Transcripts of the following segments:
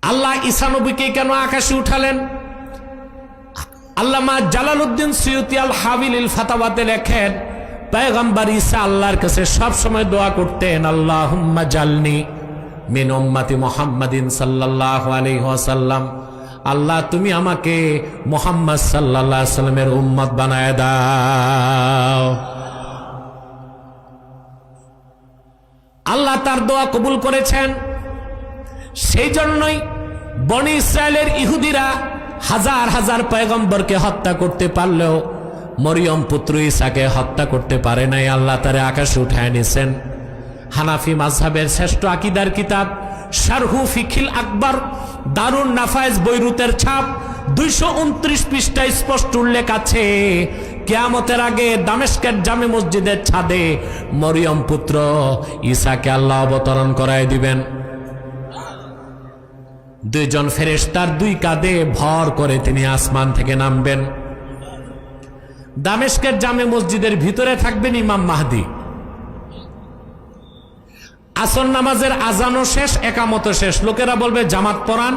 আল্লাহ ঈসা নবীকে কেন আকাশে উঠালেন? আল্লামা জালালউদ্দিন সুয়ুতী আল হাবিলিল ফাতাওয়াতে লেখেন, পয়গম্বর ঈসা আল্লাহর কাছে সব সময় দোয়া করতেন, আল্লাহুম্মা জালনি মিন উম্মতি মুহাম্মাদিন সাল্লাল্লাহু আলাইহি ওয়াসাল্লাম, আল্লাহ তুমি আমাকে মুহাম্মদ সাল্লাল্লাহু আলাইহি ওয়াসাল্লামের উম্মত বানায় দাও। আল্লাহ তার দোয়া কবুল করেছেন। সেই জন্যই বনি ইসরায়েলের ইহুদিরা হাজার হাজার পয়গম্বরকে হত্যা করতে পারলেও মরিয়ম পুত্র ঈসাকে হত্যা করতে পারে নাই। আল্লাহ তারে আকাশে উঠায় নিয়েছেন। হানাফি মাযহাবের শ্রেষ্ঠ আকীদার কিতাব শারহু ফিকিল আকবর দারুন নাফায়েজ বৈরুতের ছাপ 229 পৃষ্ঠায় স্পষ্ট উল্লেখ আছে, কিয়ামতের আগে দামেস্কের জামে মসজিদের ছাদে মরিয়ম পুত্র ঈসাকে আল্লাহ অবতরণ করায় দিবেন। দুইজন ফেরেশতার দুই কাঁধে ভর করে তিনি আসমান থেকে নামবেন। দামেস্কের জামে মসজিদের ভিতরে থাকবেন ইমাম মাহদি। আসর নামাজের আজানও শেষ, একামতও শেষ। লোকেরা বলবে জামাত পড়ান,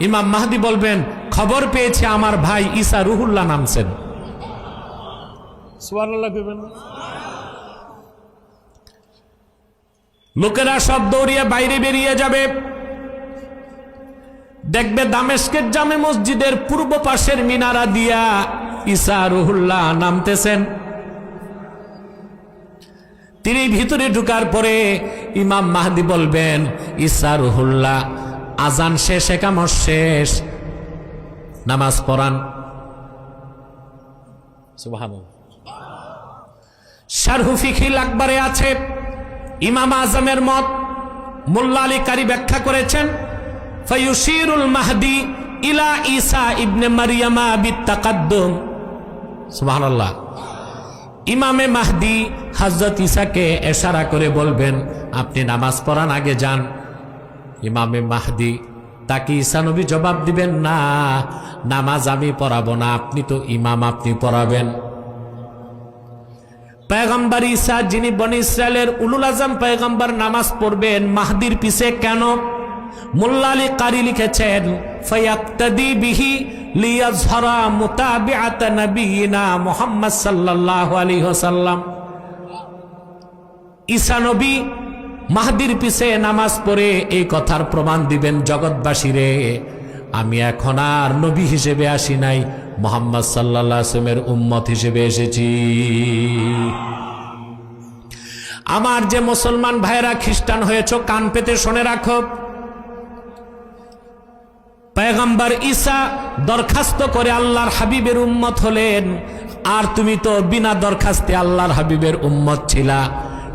ইমাম মাহদি বলবেন খবর পেয়েছে আমার ভাই ঈসা রুহুল্লাহ নামছেন। সুবহানাল্লাহ। লোকেরা সব দৌড়িয়ে বাইরে বেরিয়ে যাবে, দেখবে দামেস্কের জামে মসজিদের পূর্ব পাশের মিনারা দিয়া ঈসা রুহুল্লাহ নামতেছেন। তিনি ভিতরে ঢুকার পরে ইমাম মাহদি বলবেন ঈসা রুহুল্লাহ আজান শেষ, একামত শেষ, নামাজ পড়ান। সুবহানাল্লাহ। শারহু ফিকিল আকবরে আছে ইমাম আজমের মত, মোল্লা আলী কারি ব্যাখ্যা করেছেন, ফায়ুশিরুল মাহদি ইলা ঈসা ইবনে মারইয়ামা বিত্তাকাদ্দুম। সুবহানাল্লাহ। ইমামে মাহদি হযরত ঈসাকে ইশারা করে বলবেন আপনি নামাজ পড়ান, আগে যান। ইমামে মাহদি তাকে ঈসা নবী জবাব দিবেন, না, নামাজ আমি পড়াবো না, আপনি তো ইমাম, আপনি পড়াবেন। পয়গম্বর ঈসা যিনি বনি ইসরায়েলের উলুল আজম পয়গম্বর নামাজ পড়বেন মাহদির পিছে কেন? মোল্লা আলী কারি লিখেছেন, ফায়াক্তাদি বিহি লিয়াযহারা মুতাবিআত নবিয়িনা মুহাম্মদ সাল্লাল্লাহু আলাইহি ওয়াসাল্লাম। ঈসা নবী মাহদির পিছে নামাজ পড়ে এই কথার প্রমাণ দিবেন জগৎবাসীরে, আমি এখন আর নবী হিসেবে আসি নাই, মুহাম্মদ সাল্লাল্লাহু আলাইহি ওয়াসাল্লামের উম্মত হিসেবে এসেছি। আমার যে মুসলমান ভাইরা খ্রিস্টান হয়েছে, কান পেতে শুনে রাখো, পয়গম্বর ঈসা দরখাস্ত করে আল্লাহর হাবিবের উম্মত হলেন, আর তুমি তো বিনা দরখাস্তে আল্লাহর হাবিবের উম্মত ছিলা,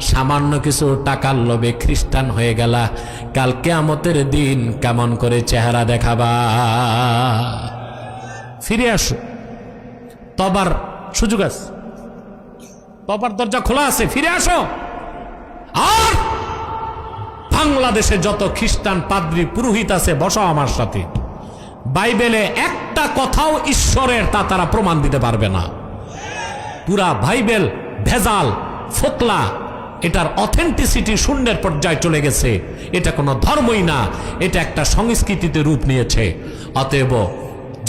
সামান্য কিছু টাকার লোভে খ্রিস্টান হয়ে গেলা, কাল কিয়ামতের দিন কেমন করে চেহারা দেখাবা? ফিরে আসো, তবার সুযোগ আছে, তবার দরজা খোলা আছে, ফিরে আসো। আর বাংলাদেশে যত খ্রিস্টান পাদ্রী পুরোহিত আছে, বসো আমার সাথে। বাইবেলে একটা কথাও ঈশ্বরের তা তারা প্রমাণ দিতে পারবে না। পুরা বাইবেল ভেজাল, ফোকলা, এটার অথেন্টিসিটি শূন্যের পর্যায়ে চলে গেছে। এটা কোনো ধর্মই না, এটা একটা সংস্কৃতিতে রূপ নিয়েছে। অতএব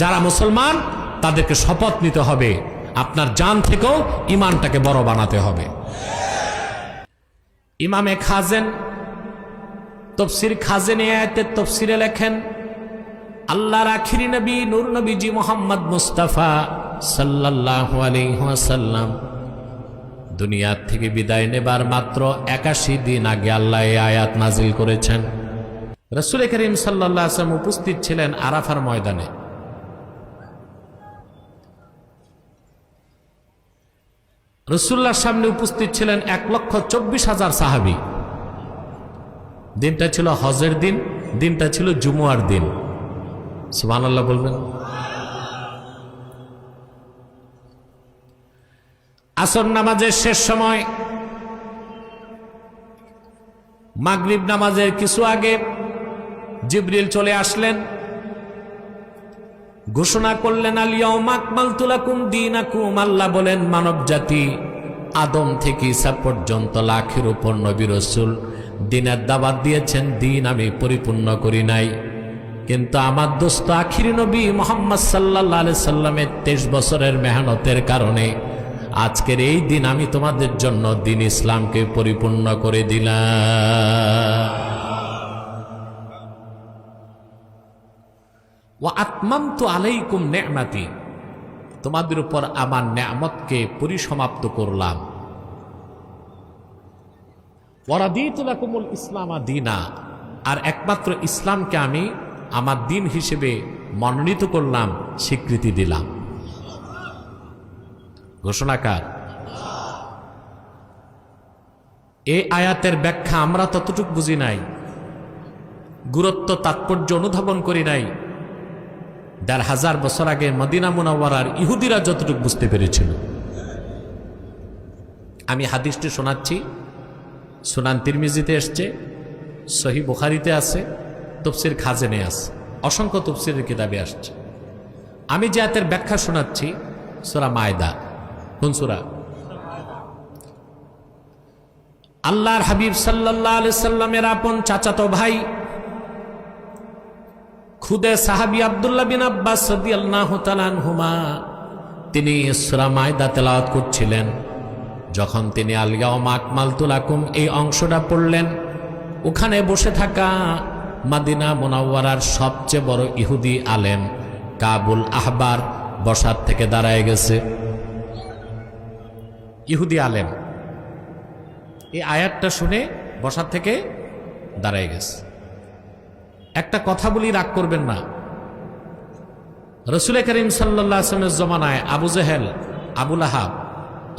যারা মুসলমান তাদেরকে শপথ নিতে হবে, আপনার জান থেকেও ইমানটাকে বড় বানাতে হবে। ইমামে খাজেন তফসির খাজেন আয়াতের তফসিরে লেখেন, আল্লাহর আখিরি নবী নূর নবীজি মুহাম্মদ মুস্তাফা সাল্লাল্লাহু আলাইহি ওয়াসাল্লাম দুনিয়ার থেকে বিদায় নেবার মাত্র 81 দিন আগে আল্লাহ এই আয়াত নাজিল করেছেন। রাসূল করিম সাল্লাল্লাহু আলাইহি ওয়াসাল্লাম উপস্থিত ছিলেন আরাফার ময়দানে। রাসূলুল্লাহর সামনে উপস্থিত ছিলেন 1,24,000 সাহাবী। দিনটা ছিল হজের দিন, দিনটা ছিল জুমুয়ার দিন। সুবহানাল্লাহ বলবেন। আসর নামাজের শেষ সময়, মাগরিব নামাজের কিছু আগে জিবরিল চলে আসলেন, ঘোষণা করলেন আল ইয়াউমা আকমালতু লাকুম দীনাকুম। আল্লাহ বলেন মানব জাতি আদম থেকে ঈসা পর্যন্ত লাখের উপর নবী রাসূল দিনের দাওয়াত দিয়েছেন, দিন আমি পরিপূর্ণ করি নাই। কিন্তু আমার দোস্ত আখিরি নবী মুহাম্মদ সাল্লাল্লাহু আলাইহি সাল্লামের 23 বছরের মেহনতের কারণে আজকের এই দিন আমি তোমাদের জন্য দ্বীন ইসলামকে পরিপূর্ণ করে দিলাম। ওয়া আতমামতু আলাইকুম নি'মাতি, তোমাদের উপর আমার নেয়ামতকে পরিসমাপ্ত করলাম। ওয়া রাদিতু লাকুমুল ইসলামা দীনা, আর একমাত্র ইসলামকে আমি আমার দিন হিসেবে মনোনীত করলাম, স্বীকৃতি দিলাম। ঘোষণাকার। এই আয়াতের ব্যাখ্যা আমরা ততটুকু বুঝি নাই, গুরুত্ব তাৎপর্য অনুধাবন করি নাই ১,৫০০ বছর আগে মদিনা মুনাওয়ারার ইহুদিরা যতটুকু বুঝতে পেরেছিল। আমি হাদিসটি শোনাচ্ছি, সুনান তিরমিজিতে এসছে, সহিহ বুখারীতে আছে, তাফসীর খাজেনে আছে, অসংখ্য তাফসীরের কিতাবে আসছে। আমি যে আয়াতের ব্যাখ্যা শোনাচ্ছি সূরা মায়দা। কোন সূরা? আল্লাহর হাবিব সাল্লাল্লাহু আলাইহি সাল্লামের আপন চাচাতো ভাই খুদে সাহাবী আব্দুল্লাহ বিন আব্বাস রাদিয়াল্লাহু তাআলা আনহুমা তিনি সূরা মায়দা তেলাওয়াত করছিলেন। যখন তিনি আল ইয়াউমা আকমালতু লাকুম এই অংশটা পড়লেন, ওখানে বসে থাকা মদিনা মুনাওয়ারার সবচেয়ে বড় ইহুদি আলেম কাবুল আহবার বসার থেকে দাঁড়ায় গেছে। ইহুদি আলেম এই আয়াতটা শুনে বসার থেকে দাঁড়ায় গেছে। একটা কথা বলি, রাগ করবেন না, রাসূল করিম সাল্লাল্লাহু আলাইহি ওয়াসাল্লামের জমানায় আবু জেহেল, আবু লাহাব,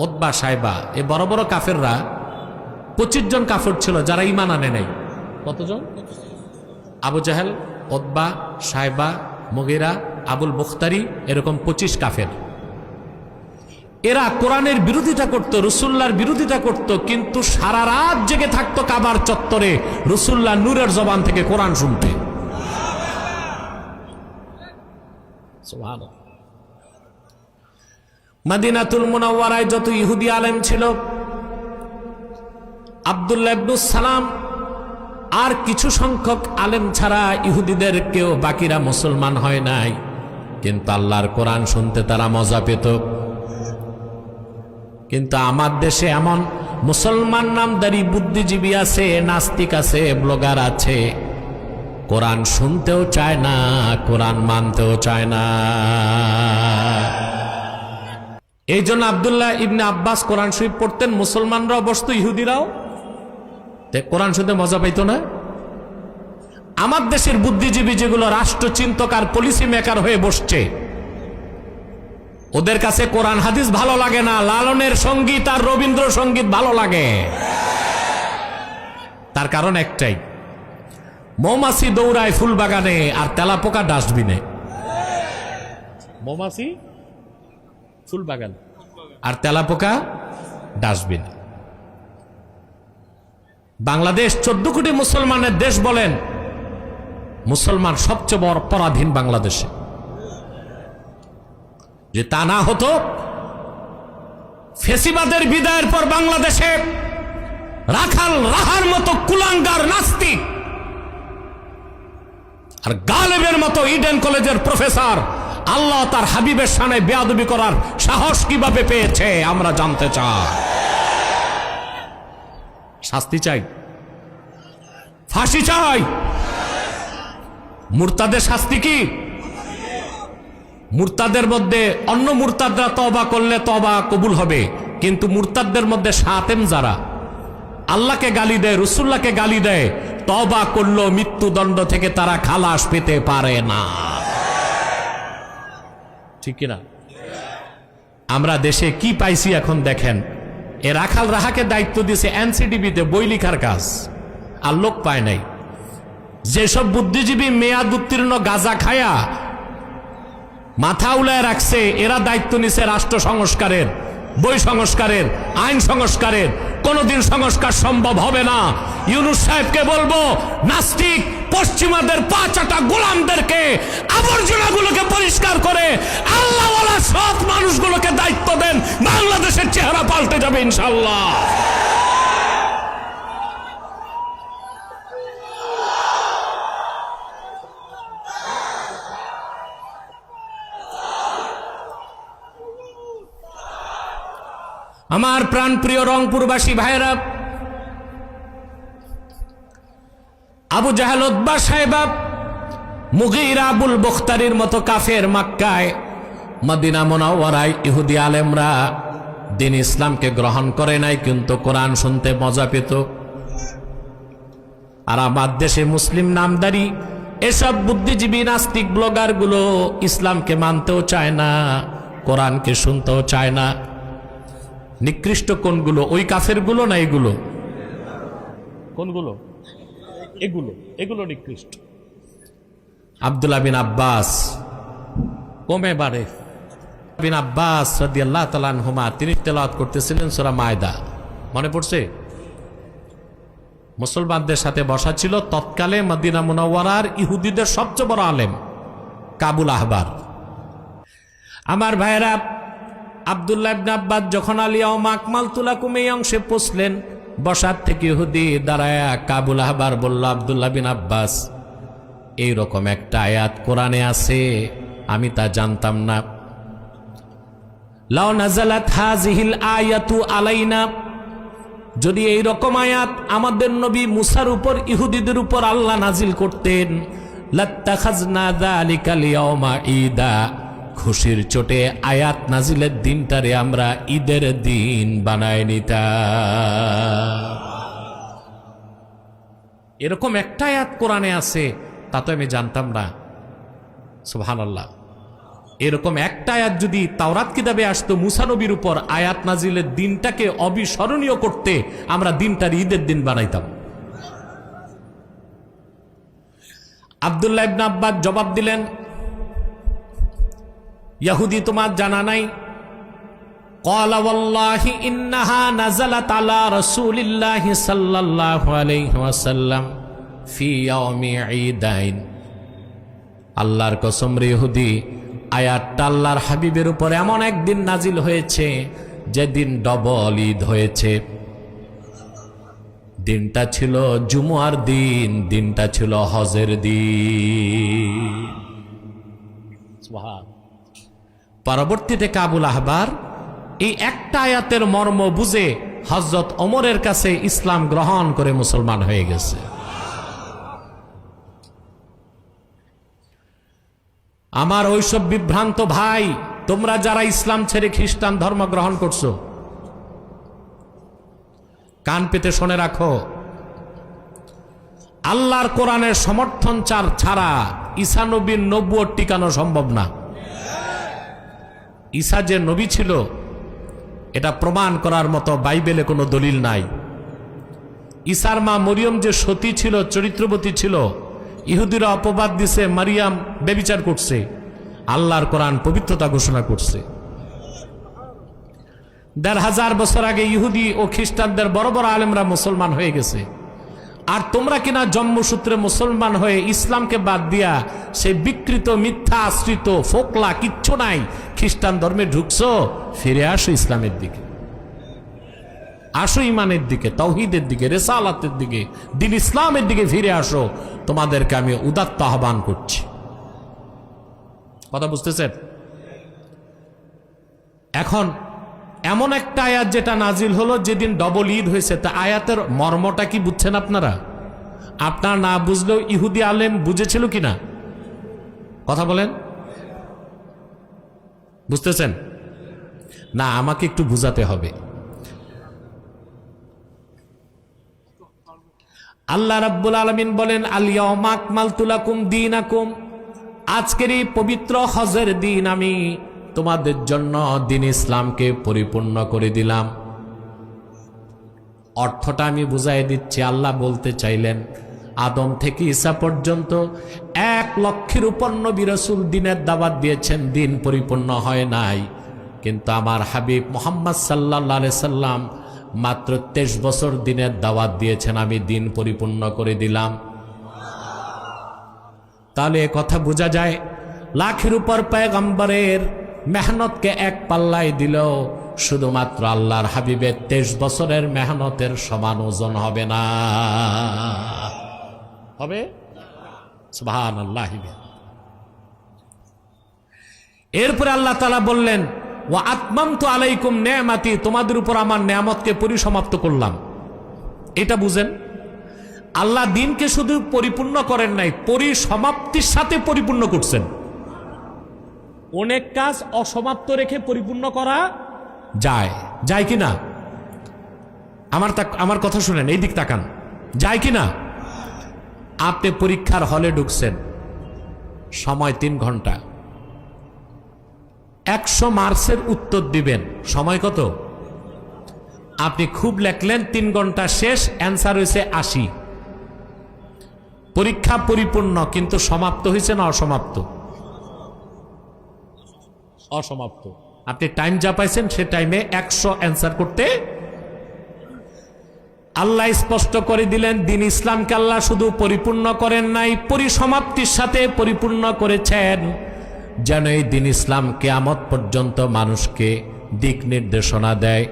উতবা, সাইবা এই বড় বড় কাফেররা 25 জন কাফের ছিল যারা ঈমান আনে নাই। কতজন? আবু জেহেল, উতবা, সাইবা, মুগীরা, আবুল বুখতারি, এরকম 25 কাফের। এরা কোরআনের বিরোধিতা করত, রাসূলুল্লাহর বিরোধিতা করত, কিন্তু সারা রাত জেগে থাকতো কাবার চত্বরে রাসূলুল্লাহ নূরের জবান থেকে কোরআন শুনতে। সুবহানাল্লাহ। মদিনাতুল মুনাওয়ারায় যত ইহুদি আলেম ছিল, আব্দুল্লাহ ইবনে সালাম আর কিছু সংখ্যক আলেম ছাড়া ইহুদিদের কেউ বাকিরা মুসলমান হয় নাই, কিন্তু আল্লাহর কোরআন শুনতে তারা মজা পেত। কিন্তু আমার দেশে এমন মুসলমান নামদারি বুদ্ধিজীবী আছে, নাস্তিক আছে, ব্লগার আছে, কোরআন শুনতেও চায় না, কোরআন মানতেও চায় না। এই জন্য আব্দুল্লাহ ইবনে আব্বাস কোরআন শরীফ পড়তেন, মুসলমানরাও বসতো, ইহুদিরাও কোরআন শুনতে মজা পাইতো না। আমার দেশের বুদ্ধিজীবী যেগুলো রাষ্ট্রচিন্তক আর পলিসি মেকার হয়ে বসছে, ওদের কাছে কোরআন হাদিস ভালো লাগে না, লালনের সঙ্গীত আর রবীন্দ্রসঙ্গীত ভালো লাগে। তার কারণ একটাই, মৌমাছি দৌড়ায় ফুল বাগানে আর তেলাপোকা ডাস্টবিনে। মৌমাছি ফুল বাগান আর তেলাপোকা ডাস্টবিন। বাংলাদেশ 14 কোটি মুসলমানের দেশ বলেন, মুসলমান সবচেয়ে বড় পরাধীন বাংলাদেশে। যে তা না হতো, ফেসিবাদের বিদায়ের পর বাংলাদেশে রাখাল রাহার মতো কুলাঙ্গার নাস্তিক আর গালেবের মতো ইডেন কলেজের প্রফেসর আল্লাহ তার হাবিবের শানে বেয়াদবি করার সাহস কিভাবে পেয়েছে আমরা জানতে চাই। শাস্তি চাই, ফাঁসি চাই। মুরতাদের শাস্তি কি? মুরতাদের মধ্যে অন্য মুরতাদরা তওবা করলে তওবা কবুল হবে, কিন্তু মুরতাদদের মধ্যে শাতেম যারা আল্লাহকে গালি দেয়, রাসূলুল্লাহকে গালি দেয়, তওবা করলেও মৃত্যুদণ্ড থেকে তারা খালাস পেতে পারে না। ঠিক কিনা? আমরা দেশে কি পাইছি এখন দেখেন। এ রাখাল রাহাকে দায়িত্ব দিয়েছে এনসিডিবিতে বই লিখার কাজ, আর লোক পায় নাই। যেসব বুদ্ধিজীবী মেয়াদ উত্তীর্ণ গাঁজা খায়া মাথা উলায় রাখছে, এরা দায়িত্ব নিছে রাষ্ট্র সংস্কারের, বই সংস্কারের, আইন সংস্কারের। কোনদিন সংস্কার সম্ভব হবে না। ইউনূস সাহেবকে বলবো, নাস্তিক পশ্চিমাদের পাঁচাটা গোলামদেরকে, আবর্জনাগুলোকে পরিষ্কার করে আল্লাহওয়ালা সৎ মানুষগুলোকে দায়িত্ব দেন, বাংলাদেশের চেহারা পাল্টে যাবে ইনশাআল্লাহ। আমার প্রাণপ্রিয় রংপুরবাসী ভাইরা, আবু জাহেল, উতবা, সাইবা, মুগীরা, আবুল বখতারির মতো কাফের মক্কায়, মদিনা মুনাওয়ারায় ইহুদি আলেমরা দিন ইসলামকে গ্রহণ করে নাই, কিন্তু কোরআন শুনতে মজা পেত। আর আমার দেশে মুসলিম নামদারি এসব বুদ্ধিজীবী নাস্তিক ব্লগার গুলো ইসলামকে মানতেও চায় না, কোরআনকে শুনতেও চায় না। নিকৃষ্ট কোনগুলো? ওই কাফের গুলো না এগুলো? কোনগুলো? এগুলো নিকৃষ্ট। আব্দুল্লাহ বিন আব্বাস কমে বাড়ে বিন আব্বাস রাদিয়াল্লাহু তাআলা আনহুমা তিনি তেলাওয়াত করতেছিলেন সূরা মায়দা, মনে পড়ছে? মুসলমানদের সাথে বসা ছিল তৎকালে মদিনা মুনাওয়ারার ইহুদিদের সবচেয়ে বড় আলেম কাবুল আহবার। আমার ভাইরা, আব্দুল্লাহ ইবনে আব্বাস যখন আলিয়াউমা আকমালতু লাকুম এই অংশে পৌঁছলেন, বসার থেকে ইহুদি দাঁড়ায়া কাবুল আহবার বলল, আব্দুল্লাহ বিন আব্বাস, এইরকম একটা আয়াত কোরআনে আছে, আমি তা জানতাম না। লাউ নাযালাত হাযিহিল আয়াতু আলাইনা, যদি এই রকম আয়াত আমাদের নবী মুসার উপর ইহুদিদের উপর আল্লাহ নাজিল করতেন, লাত্তাখাযনা যালিকাল ইয়াওমা ঈদা, খুশির চোটে আয়াত নাজিলের দিনটারে আমরা ঈদের দিন বানায় নিতাম। এরকম একটা আয়াত কোরআনে আছে, তা তো আমি জানতাম না। সুবহানাল্লাহ। এরকম একটা আয়াত যদি তাওরাত কিতাবে আসতো মুসা নবীর উপর আয়াত নাজিলের দিনটাকে অবিস্মরণীয় করতে, আমরা দিনটার ঈদের দিন বানাইতাম। আব্দুল্লাহ ইবনে আব্বাস জবাব দিলেন, ইহুদি তোমার জানা নাই? ক্বালা ওয়াল্লাহি ইন্নাহা নাযালাত আলা রাসূলিল্লাহি সাল্লাল্লাহু আলাইহি ওয়াসাল্লাম ফি ইয়াউমি ঈদাইন। আল্লাহর কসম রে ইহুদি, আয়াতটা আল্লাহর হাবিবের উপর এমন একদিন নাজিল হয়েছে যেদিন ডবল ঈদ হয়েছে। দিনটা ছিল জুমুয়ার দিন, দিনটা ছিল হজের দিন। পরবর্তীতে কাবুল আহবার এই একটা আয়াতের মর্ম বুঝে হযরত ওমরের কাছে ইসলাম গ্রহণ করে মুসলমান হয়ে গেছে। আমার ওইসব বিভ্রান্ত ভাই, তোমরা যারা ইসলাম ছেড়ে খ্রিস্টান ধর্ম গ্রহণ করছো, কান পেতে শুনে রাখো, আল্লাহর কোরআনের সমর্থন ছাড়া ঈসা নবীর নবুয়ত টিকানো সম্ভব না। ঈসা যে নবী ছিল এটা প্রমাণ করার মতো বাইবেলে কোনো দলিল নাই। ঈসার মা মরিয়ম যে সতী ছিল, চরিত্রবতী ছিল, ইহুদিরা অপবাদ দিছে মারিয়াম ব্যভিচার করছে, আল্লাহর কোরআন পবিত্রতা ঘোষণা করছে। ১৫০০ বছর আগে ইহুদি ও খ্রিস্টানদের বড় বড় আলেমরা মুসলমান হয়ে গেছে। আর তোমরা কিনা জন্মসূত্রে মুসলমান হয়ে ইসলামকে বাদ দিয়া সেই বিকৃত মিথ্যা আশ্রিত ফোকলা কিচ্ছু নাই খ্রিস্টান ধর্মে ঢুকছো। ফিরে আসো ইসলামের দিকে, আসো ইমানের দিকে, তাওহীদের দিকে, রিসালাতের দিকে, দ্বীন ইসলামের দিকে ফিরে আসো। তোমাদেরকে আমি উদাত্ত আহ্বান করছি। কথা বুঝতেছেন? এখন এমন একটা আয়াত যেটা নাজিল হলো যেদিন ডবল ঈদ হয়েছে, তা আয়াতের মর্মটা কি বুঝছেন আপনারা? আপনারা না বুঝলেও ইহুদি আলেম বুঝেছিল কিনা? কথা বলেন, বুঝতেছেন না? আমাকে একটু বুঝাতে হবে। আল্লাহ রাব্বুল আলামিন বলেন, আল ইয়াউমা আকমালতু লাকুম দীনাকুম, আজকের এই পবিত্র হজের দিন আমি তোমাদের জন্য দ্বীন ইসলামকে পরিপূর্ণ করে দিলাম। অর্থটা আমি বুঝাই দিচ্ছি। আল্লাহ বলতে চাইলেন, আদম থেকে ঈসা পর্যন্ত ১,০০,০০০-এর উপর নবী রাসূল দ্বীনের দাওয়াত দিয়েছেন, দ্বীন পরিপূর্ণ হয় নাই। কিন্তু আমার হাবিব মুহাম্মদ সাল্লাল্লাহু আলাইহি সাল্লাম মাত্র ২৩ বছর দ্বীনের দাওয়াত দিয়েছেন, আমি দ্বীন পরিপূর্ণ করে দিলাম। তাহলে এ কথা বোঝা যায়, লাখের উপর পয়গম্বরের মেহনতকে এক পাল্লায় দিল, শুধুমাত্র আল্লাহর হাবিবের ২৩ বছরের মেহনতের সমান ওজন হবে না। হবে? সুবহানাল্লাহ। এরপরে আল্লাহ তাআলা বললেন, ওয়া আতমামতু আলাইকুম নিয়ামাতি, তোমাদের উপর আমার নিয়ামতকে পরিসমাপ্ত করলাম। এটা বুঝেন, আল্লাহ দিনকে শুধু পরিপূর্ণ করেন নাই, পরিসমাপ্তির সাথে পরিপূর্ণ করছেন। অনেক কাজ অসমাপ্ত রেখে পরিপূর্ণ করা যায়, যায় কি না? আমার কথা শুনেন, এই দিক তাকান, যায় কি না? আপনি পরীক্ষার হলে ঢুকছেন, সময় 3 ঘন্টা, 100 মার্কসের উত্তর দিবেন, সময় কত? আপনি খুব লেখলেন, 3 ঘন্টা শেষ, অ্যান্সার হয়েছে 80। পরীক্ষা পরিপূর্ণ, কিন্তু সমাপ্ত হয়েছে না অসমাপ্ত? অসমাপ্ত। আপনি টাইম যা পাইছেন সে টাইমে 100 অ্যান্সার করতে। আল্লাহ স্পষ্ট করে দিলেন, দিন ইসলামকে আল্লাহ শুধু পরিপূর্ণ করেন নাই, পরিসমাপ্তির সাথে পরিপূর্ণ করেছেন, যেন এই দিন ইসলাম কিয়ামত পর্যন্ত মানুষকে দিক নির্দেশনা দেয়।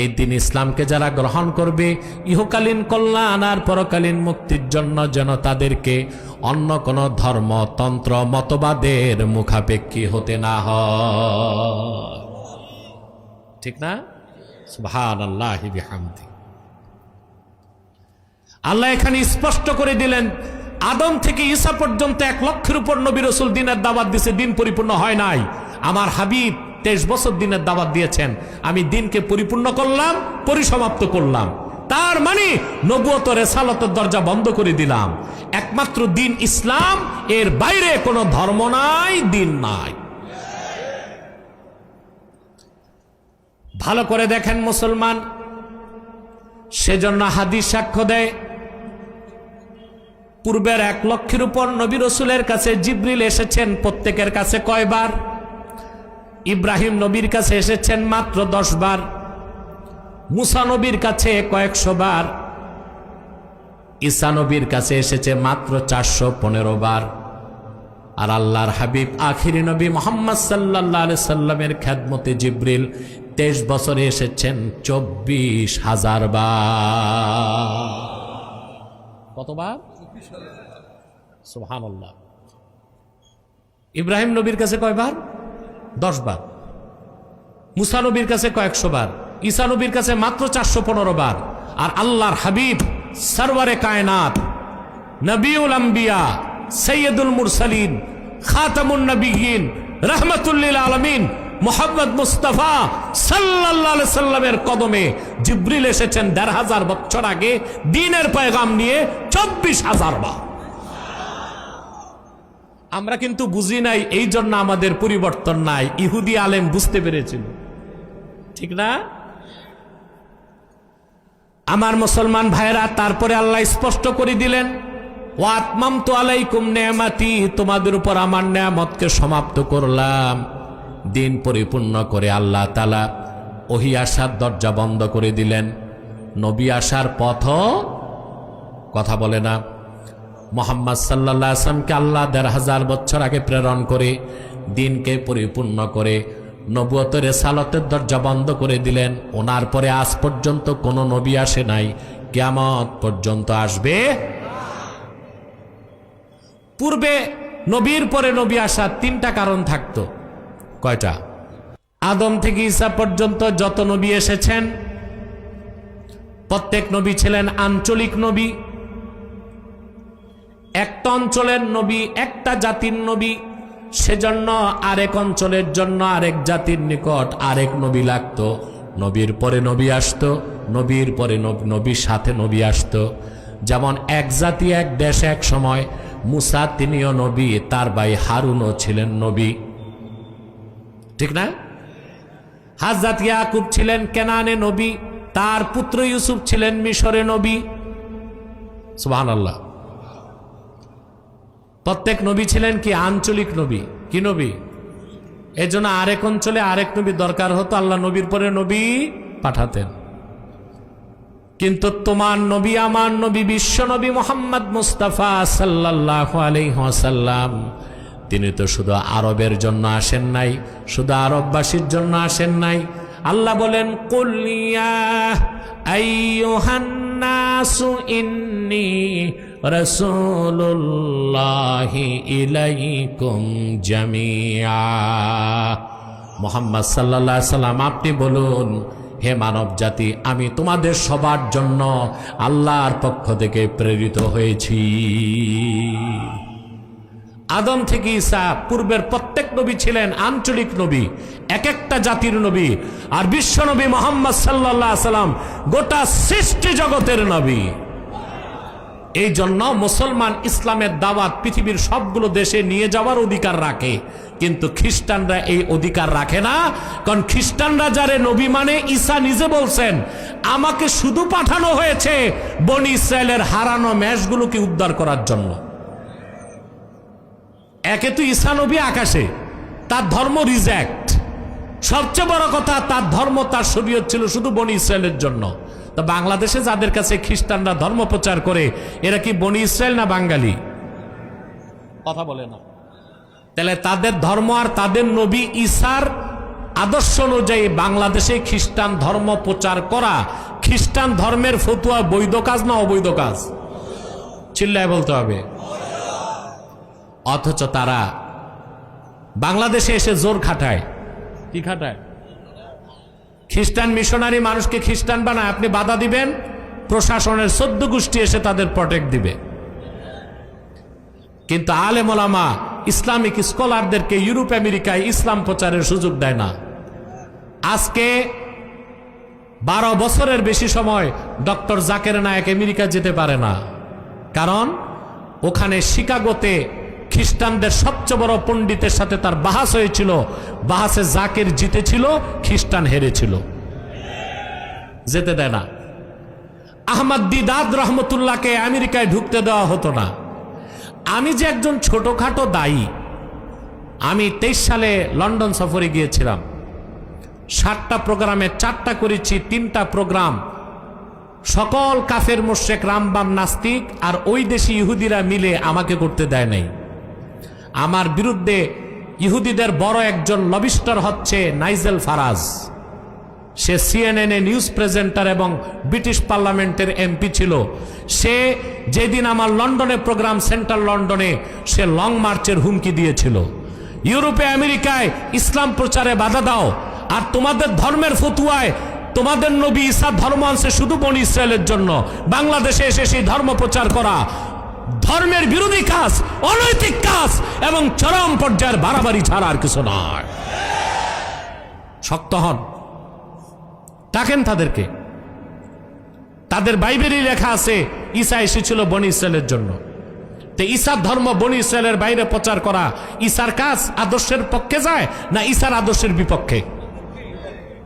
এই দিন ইসলামকে যারা গ্রহণ করবে, ইহকালীন কল্যাণ আর পরকালীন মুক্তির জন্য যেন তাদেরকে অন্য কোন ধর্ম, তন্ত্র, মতবাদের মুখাপেক্ষী হতে না হয়। ঠিক না? সুবহানাল্লাহি বিহামদি। আল্লাহ এখানে স্পষ্ট করে দিলেন, আদম থেকে ঈসা পর্যন্ত 1 লক্ষের উপর নবী রাসূল দিনের দাওয়াত দিয়েছে, দিন পরিপূর্ণ হয় নাই। আমার হাবিব 23 বছর দিনের দাওয়াত দিয়েছেন, আমি দিনকে পরিপূর্ণ করলাম, পরিসমাপ্ত করলাম। তার মানে নবুয়ত রিসালাতের দরজা বন্ধ করে দিলাম। একমাত্র দিন ইসলাম, এর বাইরে কোনো ধর্ম নাই, দিন নাই। ভালো করে দেখেন মুসলমান, সেজন্য হাদিস সাক্ষ্য দেয়, পূর্বের 1 লক্ষের উপর নবী রাসূলের কাছে জিবরিল এসেছেন, প্রত্যেকের কাছে কয়বার? ইব্রাহিম নবীর কাছে এসেছেন মাত্র 10 বার, মুসা নবীর কাছে কয়েকশো বার, ঈসা নবীর কাছে এসেছে মাত্র 415 বার। আর আল্লাহর হাবিব আখিরি নবী মুহাম্মদ সাল্লাল্লাহু আলাইহি সাল্লামের খেদমতে জিবরিল 23 বছরে এসেছেন 24,000 বার। কতবার? সুবহানাল্লাহ। ইব্রাহিম নবীর কাছে কয়বার? 10 বার। মুসা নবীর কাছে কয়েকশো বার, ঈসা নবীর কাছে মাত্র 415 বার। আর আল্লাহর হাবিব সরওয়ারে কায়নাত, নবিউল আম্বিয়া, সৈয়দুল মুরসালিন, খাতামুন নবিয়্যিন, রাহমাতুল লিল আলামিন মুহাম্মদ মুস্তাফা সাল্লাল্লাহু আলাইহি সাল্লামের কদমে জিবরিল এসেছেন 1500 বছর আগে দ্বীনের পয়গাম নিয়ে 24,000 বার। আমরা কিন্তু বুঝি নাই, এই জন্য আমাদের পরিবর্তন নাই। ইহুদি আলেম বুঝতে পেরেছিল, ঠিক না? আমার মুসলমান ভাইরা, তারপরে আল্লাহ স্পষ্ট করে দিলেন, ওয়া আতমামতু আলাইকুম নিয়ামাতি, তোমাদের উপর আমার নিয়ামতকে সমাপ্ত করলাম। দিন পরিপূর্ণ করে আল্লাহ তাআলা ওহী আসার দরজা বন্ধ করে দিলেন। নবী আসার পথ কথা বলে না। মুহাম্মদ সাল্লাল্লাহু আলাইহি ওয়াসাল্লামকে আল্লাহ 1500 বছর আগে প্রেরণ করে দিনকে পরিপূর্ণ করে নবুয়ত রিসালাতের দরজা বন্ধ করে দিলেন। ওনার পরে আজ পর্যন্ত কোনো নবী আসে নাই, কিয়ামত পর্যন্ত আসবে। পূর্বে নবীর পরে নবী আসার 3টা কারণ থাকতো। কয়টা? আদম থেকে ঈসা পর্যন্ত যত নবী এসেছেন, প্রত্যেক নবী ছিলেন আঞ্চলিক নবী। একটা অঞ্চলের নবী, একটা জাতির নবী, সেজন্য আরেক অঞ্চলের জন্য আরেক জাতির নিকট আরেক নবী লাগতো। নবীর পরে নবী আসতো, নবীর পরে নবীর সাথে নবী আসতো। যেমন এক জাতি এক দেশ এক সময়, মুসা তিনিও নবী, তার ভাই হারুনও ছিলেন নবী, ঠিক না? হযরত ইয়াকুব ছিলেন কেনানে নবী, তার পুত্র ইউসুফ ছিলেন মিশরে নবী। সুবহানাল্লাহ। প্রত্যেক নবী ছিলেন কি আঞ্চলিক নবী, কি নবী? এজন্য আরেক অঞ্চলে আরেক নবী দরকার হতো, আল্লাহ নবীর পরে নবী পাঠাতেন। কিন্তু তোমার নবী, আমার নবী, বিশ্ব নবী মুহাম্মদ মুস্তাফা সাল্লাল্লাহু আলাইহি ওয়াসাল্লাম, তিনি তো শুধু আরবের জন্য আসেন নাই, শুধু আরববাসীর জন্য আসেন নাই। আল্লাহ বলেন, কুল ইয়া আইয়ুহান নাসু ইন্নী রাসূলুল্লাহি ইলাইকুম জামিআ। মুহাম্মদ সাল্লাল্লাহু আলাইহি সাল্লাম আপনি বলুন, হে মানব জাতি, আমি তোমাদের সবার জন্য আল্লাহর পক্ষ থেকে প্রেরিত হয়েছি। আদম থেকে ঈসা পূর্বের প্রত্যেক নবী ছিলেন আঞ্চলিক নবী, এক একটা জাতির নবী, আর বিশ্ব নবী মুহাম্মদ সাল্লাল্লাহু আলাইহি সাল্লাম গোটা সৃষ্টি জগতের নবী। এই জন্য মুসলমান ইসলামের দাওয়াত পৃথিবীর সবগুলো দেশে নিয়ে যাওয়ার অধিকার রাখে, কিন্তু খ্রিস্টানরা এই অধিকার রাখে না। কারণ খ্রিস্টানরা যারে নবী মানে, ঈসা নিজে বলছেন আমাকে শুধু পাঠানো হয়েছে বনি ইসরায়েলের হারানো মেষগুলোকে উদ্ধার করার জন্য। একে তো ঈসা নবী আকাশে, তার ধর্ম রিজেক্ট। সবচেয়ে বড় কথা, তার ধর্ম, তার শরীয়ত ছিল শুধু বনি ইসরায়েলের জন্য। তো বাংলাদেশে যাদের কাছে খ্রিস্টানরা ধর্ম প্রচার করে, এরা কি বনি ইসরায়েল না বাঙালি? কথা বলে না। তাহলে তাদের ধর্ম আর তাদের নবী ঈসার আদর্শ অনুযায়ী বাংলাদেশে খ্রিস্টান ধর্ম প্রচার করা, খ্রিস্টান ধর্মের ফতুয়া বৈধ কাজ না অবৈধ কাজ? চিল্লায় বলতে হবে। অথচ তারা বাংলাদেশে এসে জোর খাটায়। কি খাটায়? খ্রিস্টান মিশনারি মানুষকে খ্রিস্টান বানায়, আপনি বাধা দিবেন, প্রশাসনের 14 গোষ্ঠী এসে তাদের প্রটেক্ট দিবে। কিন্তু আলেম ওলামা, ইসলামিক স্কলারদেরকে ইউরোপ আমেরিকায় ইসলাম প্রচারের সুযোগ দেয় না। আজকে 12 বছরের বেশি সময় ডক্টর জাকের নায়েক আমেরিকা যেতে পারে না, কারণ ওখানে শিকাগোতে খ্রিস্টানদের সবচেয়ে বড় পণ্ডিতের সাথে তার বাহাস হয়েছিল। বাহাসে জাকের জিতেছিল, খ্রিস্টান হেরেছিল, যেতে দেয় না। আহমদ দিদাদ রহমতুল্লাহকে আমেরিকায় ঢুকতে দেওয়া হতো না। আমি যে একজন ছোটখাটো দায়ী, আমি 23 সালে লন্ডন সফরে গিয়েছিলাম। 7টা প্রোগ্রামে 4টা করেছি, 3টা প্রোগ্রাম সকল কাফের মুশরিক রামবাম নাস্তিক আর ওই দেশি ইহুদিরা মিলে আমাকে করতে দেয় নাই। আমার বিরুদ্ধে ইহুদিদের বড় একজন লবিস্টার হচ্ছে নাইজেল ফারাজ। সে সিএনএন নিউজ প্রেজেন্টার এবং ব্রিটিশ পার্লামেন্টের এমপি ছিল। সে যেদিন আমার লন্ডনে প্রোগ্রাম, সেন্ট্রাল লন্ডনে, সে লং মার্চের হুমকি দিয়েছিল, ইউরোপে আমেরিকায় ইসলাম প্রচারে বাধা দাও, আর তোমাদের ধর্মের ফতুয়ায় তোমাদের নবী ঈসা ধর্ম আনছে শুধু বনি ইসরায়েলের জন্য, বাংলাদেশে এসে সেই ধর্ম প্রচার করা ধর্মের বিরোধী কাজ, অনৈতিক কাজ এবং চরম পর্যায়ের বাড়াবাড়ি ছাড়া আর কিছু নয়। শক্ত হন, ডাকেন তাদেরকে। তাদের বাইবেলে লেখা আছে ঈসা এসেছিল বনি ইসরায়েলের জন্য। তো ঈসার ধর্ম বনি ইসরায়েলের বাইরে প্রচার করা ঈসার কাজ আদর্শের পক্ষে যায় না ঈসার আদর্শের বিপক্ষে?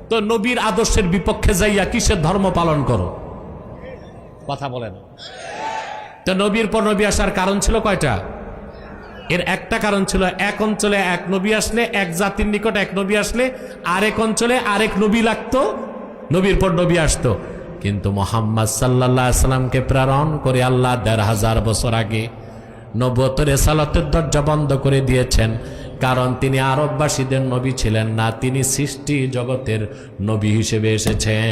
তো নবীর আদর্শের বিপক্ষে যাইয়া কিসের ধর্ম পালন করো? কথা বলেন। তো নবীর পর নবী আসার কারণ ছিল কয়টা? এর একটা কারণ ছিল, এক অঞ্চলে এক নবী আসলে, এক জাতির নিকট এক নবী আসলে আরেক অঞ্চলে আরেক নবী লাগতো, নবীর পর নবী আসতো। কিন্তু মুহাম্মদ সাল্লাল্লাহু আলাইহি সাল্লামকে প্রেরণ করে আল্লাহ 1500 বছর আগে নবুয়তের রিসালাতের দরজা বন্ধ করে দিয়েছেন, কারণ তিনি আরববাসীদের নবী ছিলেন না, তিনি সৃষ্টি জগতের নবী হিসেবে এসেছেন।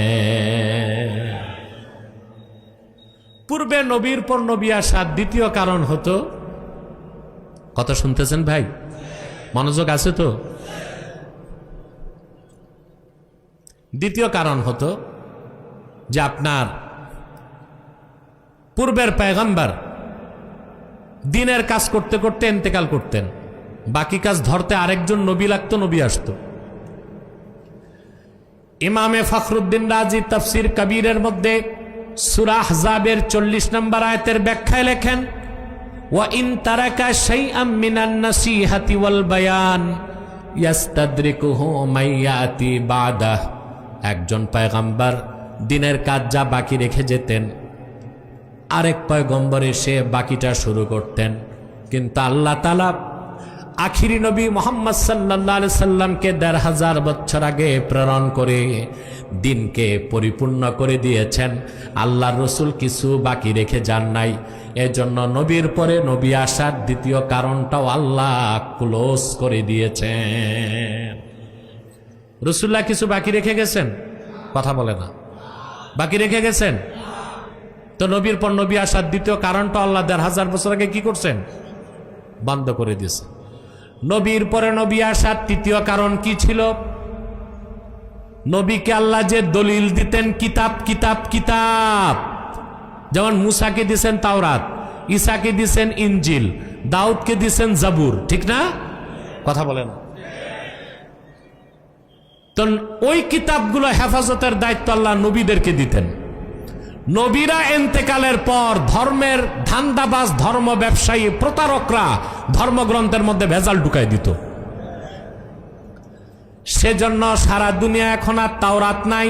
পূর্বে নবীর পর নবী আসার দ্বিতীয় কারণ হতো, কথা শুনতেছেন ভাই? মনোযোগ আছে তো? দ্বিতীয় কারণ হতো যে আপনার পূর্বের পয়গম্বর দিনের কাজ করতে করতে ইন্তেকাল করতেন, বাকি কাজ ধরতে আরেকজন নবী লাগতো, নবী আসতো। ইমামে ফখরুদ্দিন রাজি তাফসির কবিরের মধ্যে সূরা আহজাবের 40 নম্বর আয়াতের ব্যাখ্যায় লেখেন, ওয়া ইন তারাকা শাইআম মিনান নাসিহাতি ওয়াল বায়ান ইয়াস্তাদরিকুহু মাইয়াতি বাদা। একজন পয়গম্বর দিনের কাজ যা বাকি রেখে যেতেন, আরেক পয়গম্বর এসে বাকিটা শুরু করতেন। কিন্তু আল্লাহ তাআলা আখিরি নবী মুহাম্মদ সাল্লাল্লাহু আলাইহি সাল্লামকে 1500 বছর আগে প্রেরণ করে দিনকে পরিপূর্ণ করে দিয়েছেন। আল্লাহর রাসূল কিছু বাকি রেখে যান নাই। এজন্য নবীর পরে নবী আসার দ্বিতীয় কারণটাও আল্লাহ ক্লোজ করে দিয়েছেন। রাসূলুল্লাহ কিছু বাকি রেখে গেছেন? কথা বলে না। বাকি রেখে গেছেন? তো নবীর পর নবী আসার দ্বিতীয় কারণটা আল্লাহ 1500 বছর আগে কি করছেন? বন্ধ করে দিয়েছে। নবীর পরে নবী আসার তৃতীয় কারণ কি ছিল? নবীকে আল্লাহ যে দলিল দিতেন কিতাব কিতাব কিতাব, যেমন মুসাকে দিয়েছেন তাওরাত, ঈসাকে দিয়েছেন ইনজিল, দাউদকে দিয়েছেন জাবুর, ঠিক না? কথা বলেন। তো ওই কিতাবগুলো হেফাজতের দায়িত্ব আল্লাহ নবীদেরকে দিতেন। নবীরা এন্তেকালের পর ধর্মের ধান্দাবাজ ধর্ম ব্যবসায়ী প্রতারকরা ধর্মগ্রন্থের মধ্যে ভেজাল ঢুকাই দিত। সেজন্য সারা দুনিয়া এখন আর তাওরাত নাই,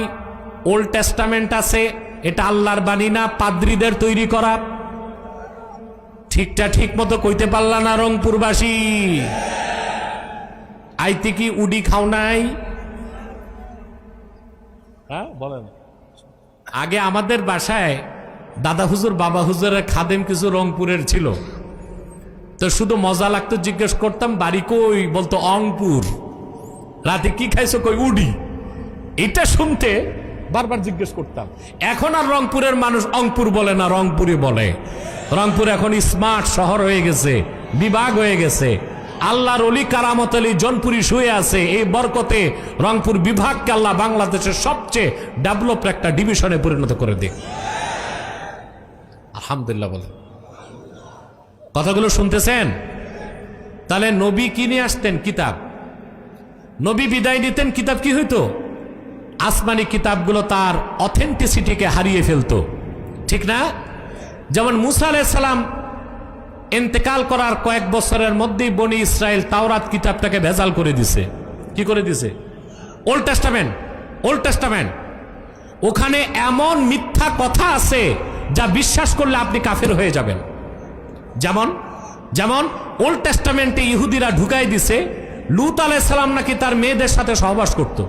ওল্ড টেস্টামেন্ট আছে। এটা আল্লাহর বাণী না, পাদ্রীদের তৈরি করা। ঠিকটা ঠিক মতো কইতে পারলা না রংপুরবাসী? আইতে কি উডি খাও নাই? হ্যাঁ বলেন। আগে আমাদের বাসায় দাদা হুজুর বাবা হুজুরের খাদেম কিছু রংপুরের ছিল, তো শুধু মজা লাগতো, জিজ্ঞেস করতাম বাড়ি কই, বলতো অংপুর। রাতে কি খাইছো, কই উডি। এটা শুনতে বারবার জিজ্ঞেস করতাম। এখন আর রংপুরের মানুষ অংপুর বলে না, রংপুরি বলে। রংপুর এখন স্মার্ট শহর হয়ে গেছে, বিভাগ হয়ে গেছে। আল্লাহর ওলি কারামত আলী জনপুরি শুয়ে আছে, এই বরকতে রংপুর বিভাগকে আল্লাহ বাংলাদেশের সবচেয়ে ডেভেলপ একটা ডিভিশনে পরিণত করে দিক। আলহামদুলিল্লাহ বলে। কথাগুলো শুনতেছেন? তাহলে নবী কি নিয়ে আসতেন? কিতাব। নবী বিদায় নিতেন, কিতাব কি হইতো? আসমানি কিতাবগুলো তার অথেন্টিসিটিকে হারিয়ে ফেলতো, ঠিক না? যেমন মুসা আলাইহিস সালাম ইন্তেকাল করার কয়েক বছরের মধ্যেই বনি ইসরায়েল তাওরাত কিতাবটাকে ভেজাল করে দিছে। কি করে দিছে? Old testament. ওখানে এমন মিথ্যা কথা আছে যা বিশ্বাস করলে আপনি কাফের হয়ে যাবেন। যেমন ওল্ড টেস্টামেন্টে ইহুদিরা ঢুকাই দিছে লূত আলাইহিস সালাম নাকি তার মেয়েদের সাথে সহবাস করত।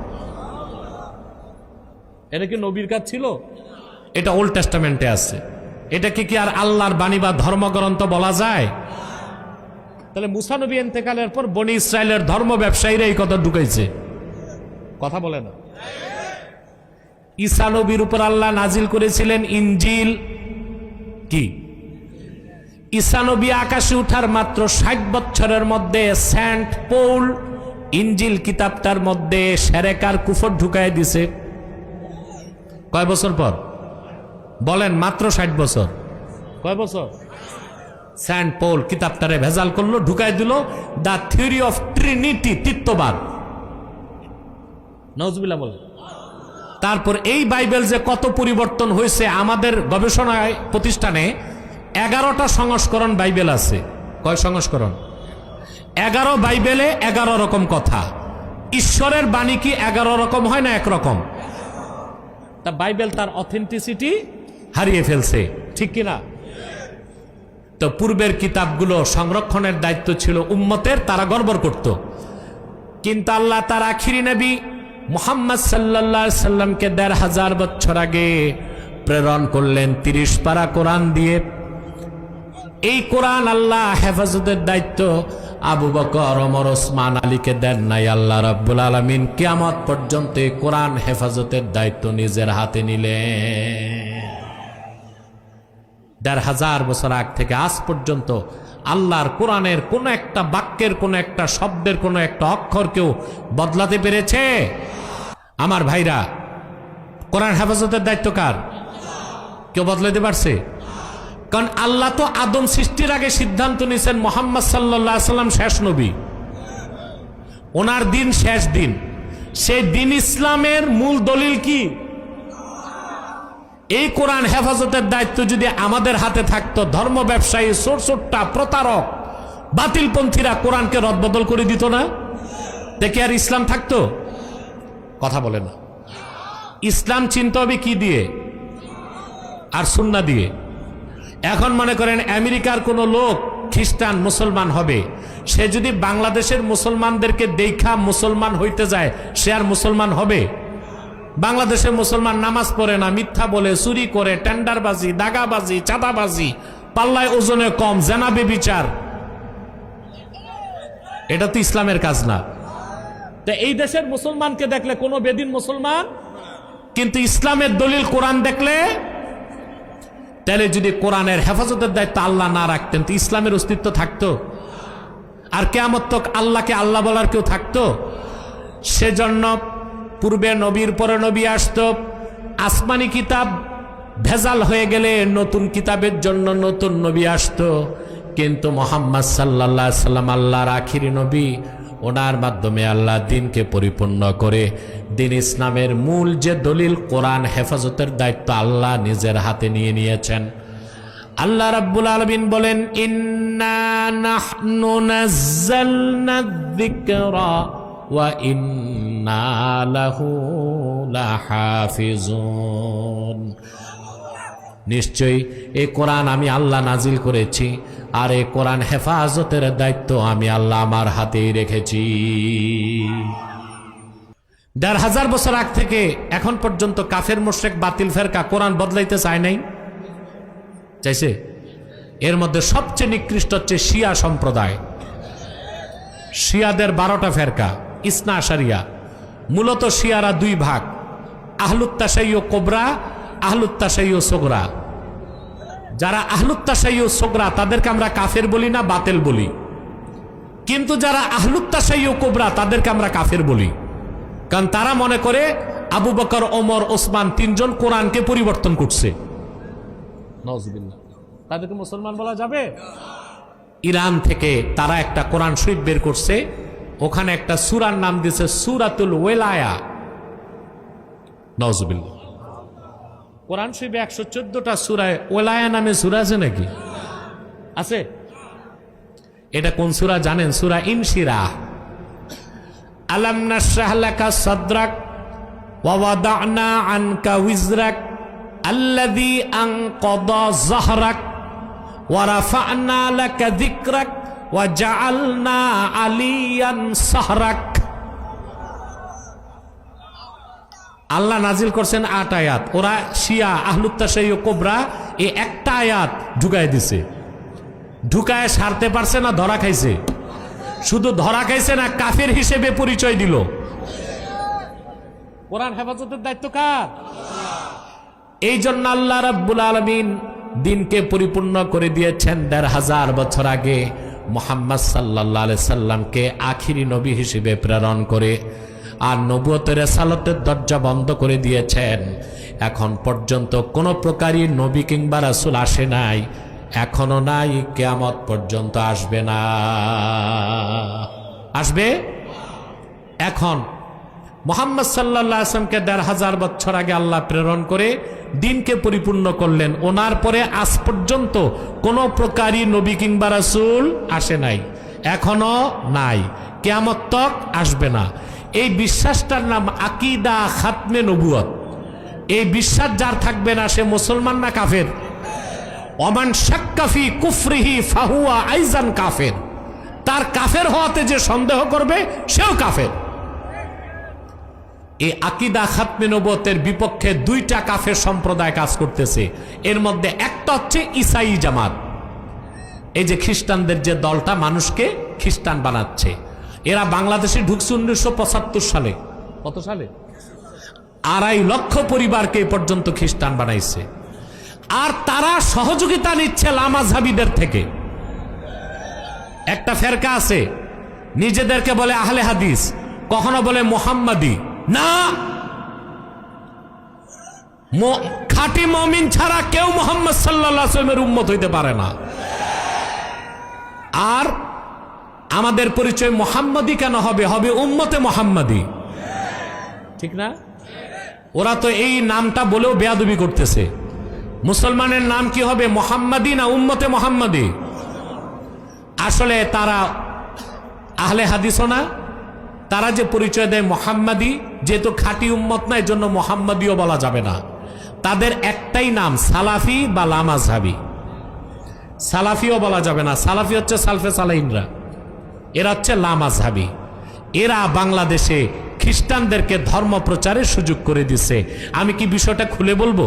এটা কি নবীর কাজ ছিল? এটা ওল্ড টেস্টামেন্টে আছে। এটাকে কি আর আল্লাহর বাণী বা ধর্মগ্রন্থ বলা যায়? তাহলে মুসা নবী ইন্তেকালের পর বনি ইসরায়েলের ধর্ম ব্যবসায়ীরা এই কথা ঢুকাইছে। কথা বলে না। ঈসা নবীর উপর আল্লাহ নাজিল করেছিলেন ইনজিল। কি? ঈসা নবী আকাশে উঠার মাত্র 60 বছরের মধ্যে সেন্ট পৌল ইনজিল কিতাবটার মধ্যে সেরেকার কুফর ঢুকাই দিছে। কয় বছর পর? বলেন, মাত্র 60 বছর। কয় বছর? সেন্ট পৌল কিতাবটারে ভেজাল করলো, ঢুকাই দিল দ্য থিওরি অফ ট্রিনিটি, তৃতীয়বাদ। নাউজুবিল্লাহ বলেন। তারপর এই বাইবেল যে কত পরিবর্তন হয়েছে, আমাদের গবেষণায় প্রতিষ্ঠানে 11টা সংস্করণ বাইবেল আছে। কয় সংস্করণ? 11 বাইবেলে 11 রকম কথা। ঈশ্বরের বাণী কি 11 রকম হয় না একরকম? তা বাইবেল তার অথেন্টিসিটি হারিয়ে ফেলছে, ঠিক কিনা? তো পূর্বের কিতাবগুলো সংরক্ষণের দায়িত্ব ছিল উম্মতের, তারা গড়বড় করত। কিন্তু আল্লাহ তার আখিরি নবী মুহাম্মদ সাল্লাল্লাহু আলাইহি সাল্লামকে 1500 বছর আগে প্রেরণ করলেন 30 পারা কোরআন দিয়ে। এই কোরআন আল্লাহ হেফাজতের দায়িত্ব আবু বকর, ওমর, ওসমান, আলীকে দেন নাই। আল্লাহ রাব্বুল আলামিন কিয়ামত পর্যন্ত এই কোরআন হেফাজতের দায়িত্ব নিজের হাতে নিলেন। 1500 বছর আগ থেকে আজ পর্যন্ত আল্লাহর কোরআনের কোন একটা বাক্যের, কোন একটা শব্দের, কোন একটা অক্ষর কেউ বদলাতে পেরেছে? আমার ভাইরা, কোরআন হেফাজতের দায়িত্ব কার? কেউ বদলাতে পারছে? কারণ আল্লাহ তো আদম সৃষ্টির আগে সিদ্ধান্ত নিয়েছেন মুহাম্মদ সাল্লাল্লাহু আলাইহি সাল্লাম শেষ নবী, ওনার দিন শেষ দিন। সেই দিন ইসলামের মূল দলিল কি? এই কোরআন হেফাজতের দায়িত্ব যদি আমাদের হাতে থাকতো, ধর্ম ব্যবসায়ী, চোরচোট্টা, প্রতারক, বাতিলপন্থীরা কোরআনকে রদবদল করে দিত না, দেখে আর ইসলাম থাকতো? কথা বলে না। ইসলাম চিনতে হবে কি দিয়ে? আর সুন্নাহ দিয়ে। এখন মনে করেন আমেরিকার কোন লোক খ্রিস্টান মুসলমান হবে, সে যদি বাংলাদেশের মুসলমানদেরকে দেখা মুসলমান হইতে যায়, সে আর মুসলমান হবে? বাংলাদেশের মুসলমান নামাজ পড়ে না, মিথ্যা বলে, চুরি করে, টেন্ডারবাজি, দাগাবাজি, চাঁদাবাজি, পাল্লায় ওজনে কম, জেনা বেবিচার, এটা তো ইসলামের কাজ না। তো এই দেশের মুসলমানকে দেখলে কোনো বেদিন মুসলমান, কিন্তু ইসলামের দলিল কোরআন দেখলে, তাহলে যদি কোরআনের হেফাজতের দায়িত্ব আল্লাহ না রাখতেন তো ইসলামের অস্তিত্ব থাকতো? আর কিয়ামত তক আল্লাহকে আল্লাহ বলার কেউ থাকতো? সেজন্য পূর্বে নবীর পরে নবী আসতো, আসমানি কিতাব ভেজাল হয়ে গেলে নতুন কিতাবের জন্য নতুন নবী আসতো। কিন্তু মুহাম্মদ সাল্লাল্লাহু আলাইহি সাল্লাম আল্লাহর আখিরি নবী, ওনার মাধ্যমে আল্লাহ দিনকে পরিপূর্ণ করে দিন ইসলামের মূল যে দলিল কোরআন হেফাজতের দায়িত্ব আল্লাহ নিজের হাতে নিয়ে নিয়েছেন। আল্লাহ রাব্বুল আলামিন বলেন, ইন্না নাহনু নাযালনা যিকরা ওয়া ইন্না লাহু লাহাফিজুন। নিশ্চয়ই এই কোরআন আমি আল্লাহ নাজিল করেছি, আর এই কোরআন হেফাজতের দায়িত্ব আমি আল্লাহ আমার হাতেই রেখেছি। ১৫০০ বছর আগ থেকে এখন পর্যন্ত কাফের মুশরিক বাতিল ফেরকা কোরআন বদলাইতে চায় নাই? চাইছে? এর মধ্যে সবচেয়ে নিকৃষ্ট হচ্ছে শিয়া সম্প্রদায়। শিয়াদের 12টা ফেরকা, ইসনা আশারিয়া। মূলত শিয়ারা দুই ভাগ, আহলুত তাশাইয়্যু কুবরা, আহলুত তাশাইয়্যু সুগরা। যারা আহলুত তাশাইয়্যু সুগরা তাদেরকে আমরা কাফের বলি না, বাতিল বলি। কিন্তু যারা আহলুত তাশাইয়্যু কুবরা তাদেরকে আমরা কাফের বলি, কারণ তারা মনে করে আবু বকর, ওমর, ওসমান তিনজন কোরআনকে পরিবর্তন করছে। নাউজুবিল্লাহ। তাদেরকে মুসলমান বলা যাবে? ইরান থেকে তারা একটা কোরআন শরীফ বের করছে, ওখানে একটা সূরার নাম দিয়েছে সূরাতুল ওয়ালায়া। নাউজুবিল্লাহ। কোরআন শরীফে 114টা সূরায় ওয়ালায়া নামে সূরা আছে নাকি? আছে? এটা কোন সূরা জানেন? সূরা ইনশিরাহ। আলাম নাশরাহ লাকা সাদরাক ওয়া ওয়াদা'না আনকা উযরাক আল্লাযী আনকাযা যাহরাক ওয়া রাফা'না লাকা যিকরাক ওয়া জা'আলনা আলিয়ান সাহরাক। আল্লাহ নাজিল করছেন 8 আয়াত। ওরা শিয়া আহলুত তাশাইয়্যু কুবরা এই একটা আয়াত ঢুকায় দিছে। ঢুকায় সারতে পারছে না, ধরা খাইছে। শুধু ধরা খাইছে না, কাফের হিসেবে পরিচয় দিল। কোরআন হেফাজতের দায়িত্ব কার? এই জন্য আল্লাহ রাব্বুল আলামিন দিনকে পরিপূর্ণ করে দিয়েছেন ১৫০০ বছর আগে মুহাম্মদ সাল্লাল্লাহু আলাইহি সাল্লামকে আখিরি নবী হিসেবে প্রেরণ করে, আর নবুয়তের রিসালাতের দরজা বন্ধ করে দিয়েছেন। এখন পর্যন্ত কোনো প্রকারই নবী কিংবা রাসূল আসে নাই, এখনো নাই, কিয়ামত পর্যন্ত আসবে না। আসবে? এখন মুহাম্মদ সাল্লাল্লাহু আলাইহি ওয়াসাল্লামকে ১৫০০ বছর আগে আল্লাহ প্রেরণ করে দিনকে পরিপূর্ণ করলেন। ওনার পরে আজ পর্যন্ত কোনো প্রকারই নবী কিংবা রাসূল আসে নাই, এখনো নাই, কিয়ামত তক আসবে না। এই বিশ্বাসটার নাম আকীদা খাতমে নবুয়ত। এই বিশ্বাস যার থাকবে না সে মুসলমান না কাফের? ওমান শাক্কা ফি কুফরিহি ফাহুয়া আইজান কাফের। তার কাফের হওয়াতে যে সন্দেহ করবে সেও কাফের। এই আকীদা খাতমে নবুয়তের বিপক্ষে 2টা কাফের সম্প্রদায় কাজ করতেছে। এর মধ্যে একটা হচ্ছে ঈসাই জামাত। এই যে খ্রিস্টানদের যে দলটা মানুষকে খ্রিস্টান বানাচ্ছে, এরা বাংলাদেশে ঢুকছে 1975 সালে। কত সালে? 2.5 লক্ষ পরিবারকে এ পর্যন্ত খ্রিস্টান বানাইছে। আর তারা সহযোগিতা নিচ্ছে লামাযহাবীদের থেকে। একটা ফেরকা আছে, নিজেদেরকে বলে আহলে হাদিস, কখনো বলে মুহাম্মাদি। না, খাঁটি মুমিন ছাড়া কেউ মুহাম্মদ সাল্লাল্লাহু আলাইহি ওয়াসাল্লামের উম্মত হইতে পারে না। আর আমাদের পরিচয় মুহাম্মাদি কেন হবে? হবে উম্মতে মুহাম্মাদি, ঠিক না? ওরা তো এই নামটা বলেও বেয়াদবি করতেছে। মুসলমানের নাম কি হবে, মুহাম্মাদি না উম্মতে মুহাম্মাদি? আসলে তারা আহলে হাদিসও না, তারা যে পরিচয় দেয় মুহাম্মাদি, যেহেতু খাঁটি উম্মত না, এই জন্য মুহাম্মাদিও বলা যাবে না। তাদের একটাই নাম সালাফি বা লামাযহাবী। সালাফিও বলা যাবে না, সালাফি হচ্ছে সালফে সালাইনরা, এরা হচ্ছে লামাযহাবী। এরা বাংলাদেশে খ্রিস্টানদেরকে ধর্ম প্রচারের সুযোগ করে দিচ্ছে। আমি কি বিষয়টা খুলে বলবো?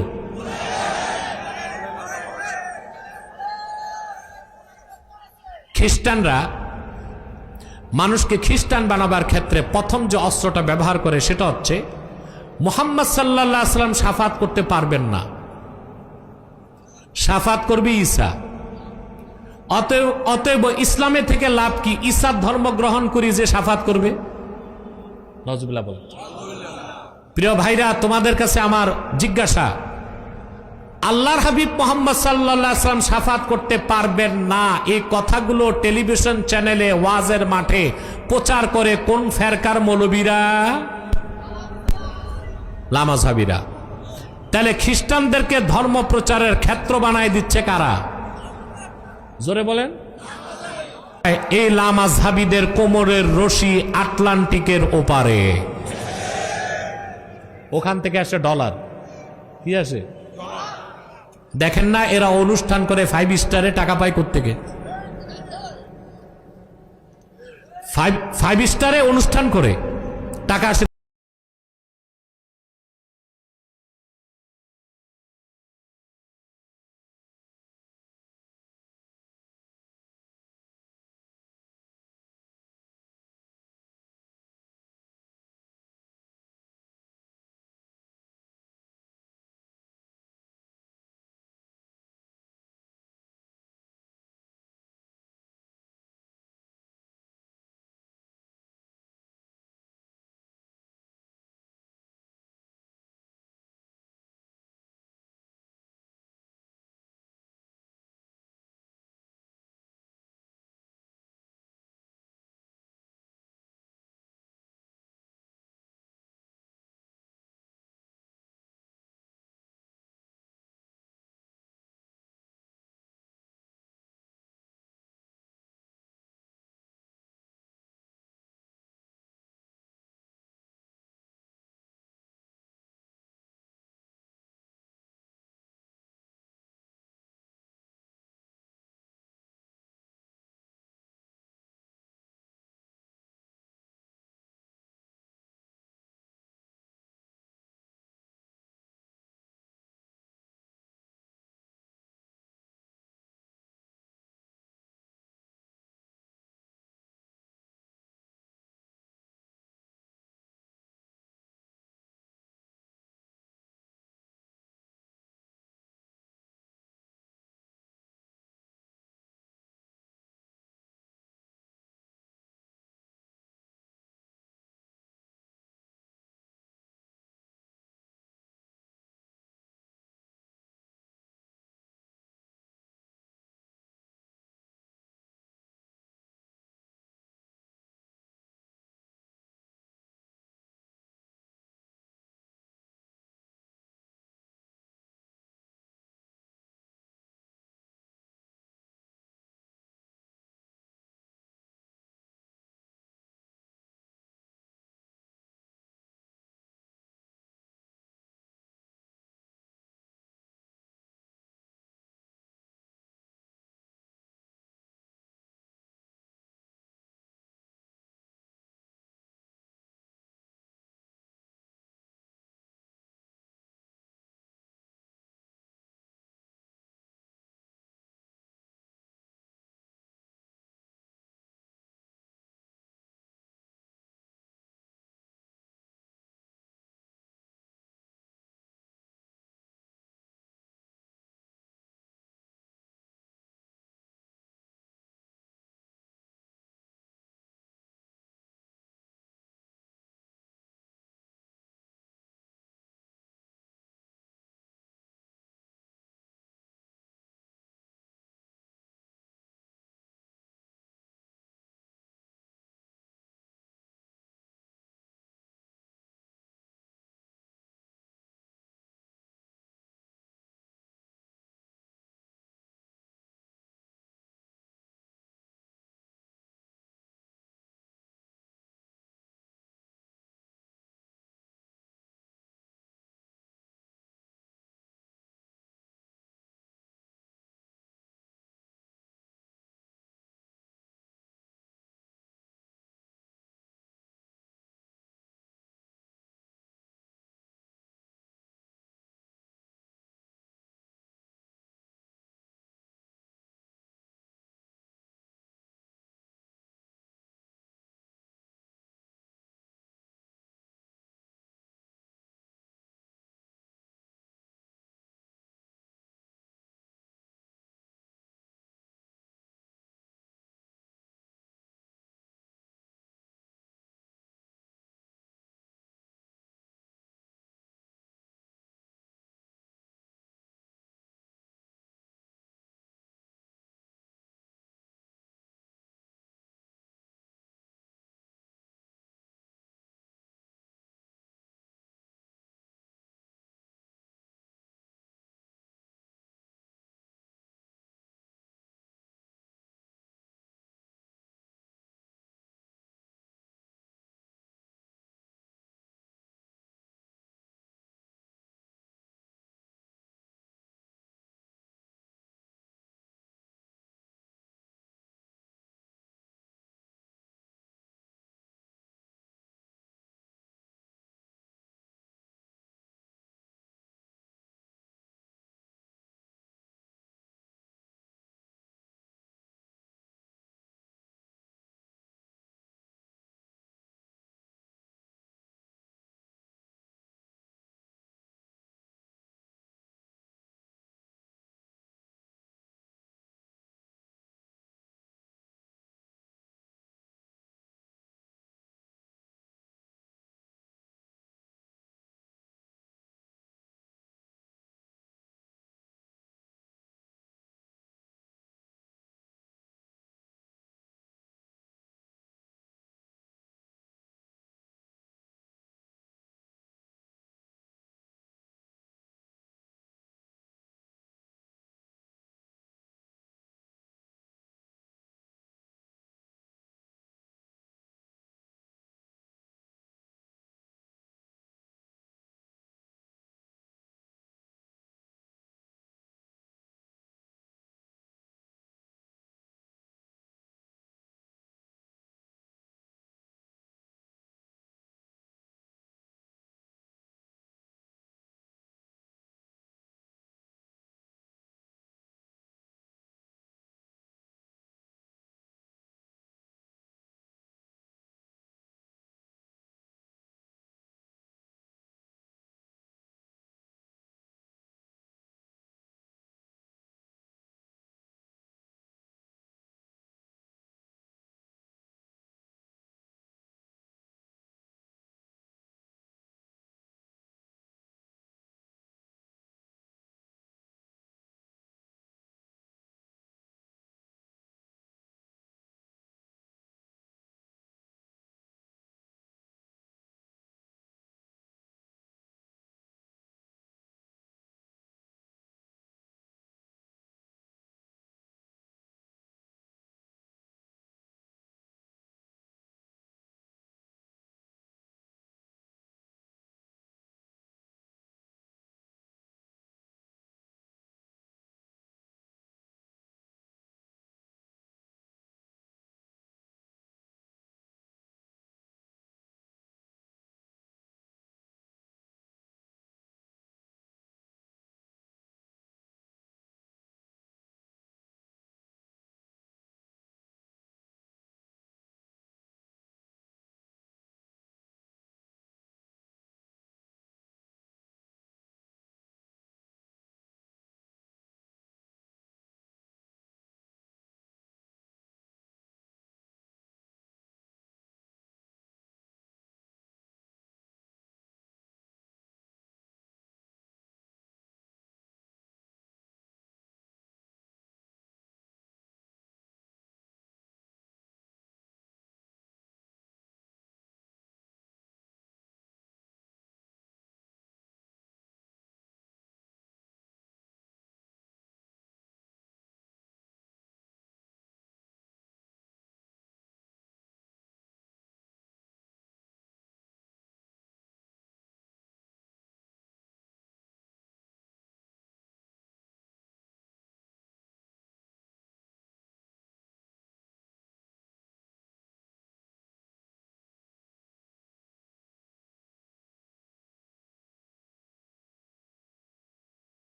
খ্রিস্টানরা মানুষকে খ্রিস্টান বানাবার ক্ষেত্রে প্রথম যে অস্ত্রটা ব্যবহার করে সেটা হচ্ছে মুহাম্মদ সাল্লাল্লাহু আলাইহি ওয়াসাল্লাম শাফাত করতে পারবেন না, শাফাত করবে ঈসা। অতএব ইসলামে থেকে লাভ কি? ঈসার ধর্ম গ্রহণ করি যে শাফাত করবে? নাউজুবিল্লাহ বলেন। প্রিয় ভাইরা, তোমাদের কাছে আমার জিজ্ঞাসা, আল্লাহর হাবিব মোহাম্মদ সাল্লাল্লাহু আলাইহি ওয়াসাল্লাম শাফাত করতে পারবেন না, এই কথাগুলো টেলিভিশন চ্যানেলে ওয়াজের মাঠে প্রচার করে কোন ফেরকার মৌলবীরা? লামাযহাবীরা। তাহলে খ্রিস্টানদেরকে ধর্ম প্রচারের ক্ষেত্র বানায় দিচ্ছে কারা? জোরে বলেন। এই লামাযহাবীদের কোমরের রশি আটলান্টিকের ওপারে, ওখান থেকে আসে ডলার। কি আসে দেখেন না, এরা অনুষ্ঠান করে 5 স্টারে টাকা পায় কোত্থেকে? 5 স্টারে অনুষ্ঠান করে টাকা আসে।